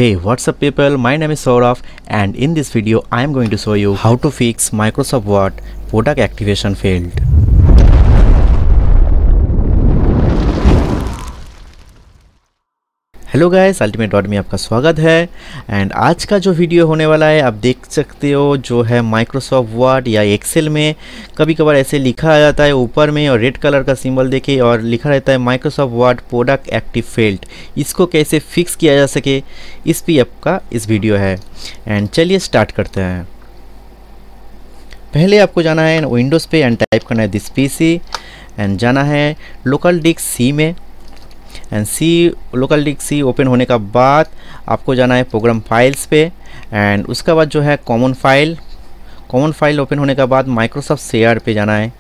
Hey, what's up people, my name is Saurav and in this video I am going to show you how to fix Microsoft Word product activation failed. Hello guys, ultimate dot में आपका स्वागत है। And आज का जो video होने वाला है आप देख सकते हो, जो है माइक्रोसॉफ्ट वर्ड या एक्सेल में कभी कभार ऐसे लिखा आ जाता है ऊपर में और रेड कलर का सिंबल देखे और लिखा रहता है Microsoft word product active failed. इसको कैसे फिक्स किया जा सके इस पे आपका इस वीडियो है। एंड चलिए स्टार्ट करते हैं। पहले आपको जाना है विंडोज़ पे एंड टाइप करना है दिस पीसी एंड जाना है लोकल डिस्क सी में and local disk C open होने का बाद आपको जाना है प्रोग्राम फाइल्स पे एंड उसका बाद जो है कॉमन फाइल ओपन होने के बाद माइक्रोसॉफ्ट शेयर पे जाना है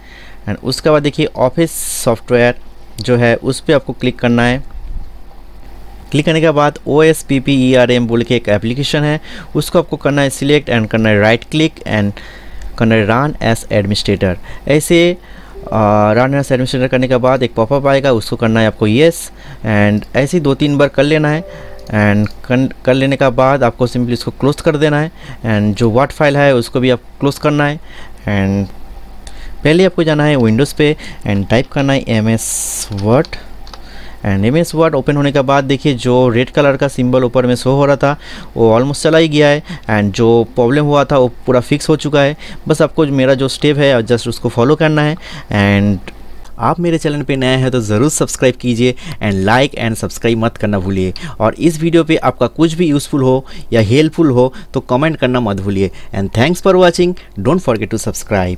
एंड उसके बाद देखिए ऑफिस सॉफ्टवेयर जो है उस पर आपको क्लिक करना है। क्लिक करने के बाद OSPPERM बोल के एक एप्लीकेशन है, उसको आपको करना है सिलेक्ट एंड करना है राइट क्लिक एंड करना है रन एज एडमिनिस्ट्रेटर। ऐसे रन एज एडमिनिस्ट्रेटर करने के बाद एक पॉपअप आएगा, उसको करना है आपको येस एंड ऐसे ही 2-3 बार कर लेना है। एंड कर लेने के बाद आपको सिंपली इसको क्लोज कर देना है एंड जो वर्ड फाइल है उसको भी आप क्लोज करना है। एंड पहले आपको जाना है विंडोज़ पे एंड टाइप करना है MS word and MS word open होने के बाद देखिए जो रेड कलर का सिंबल ऊपर में शो हो रहा था वो ऑलमोस्ट चला ही गया है एंड जो प्रॉब्लम हुआ था वो पूरा फिक्स हो चुका है। बस आपको मेरा जो स्टेप है जस्ट उसको फॉलो करना है। एंड आप मेरे चैनल पे नए हैं तो ज़रूर सब्सक्राइब कीजिए एंड लाइक एंड सब्सक्राइब मत करना भूलिए। और इस वीडियो पे आपका कुछ भी यूज़फुल हो या हेल्पफुल हो तो कमेंट करना मत भूलिए। And thanks for watching, don't forget to subscribe.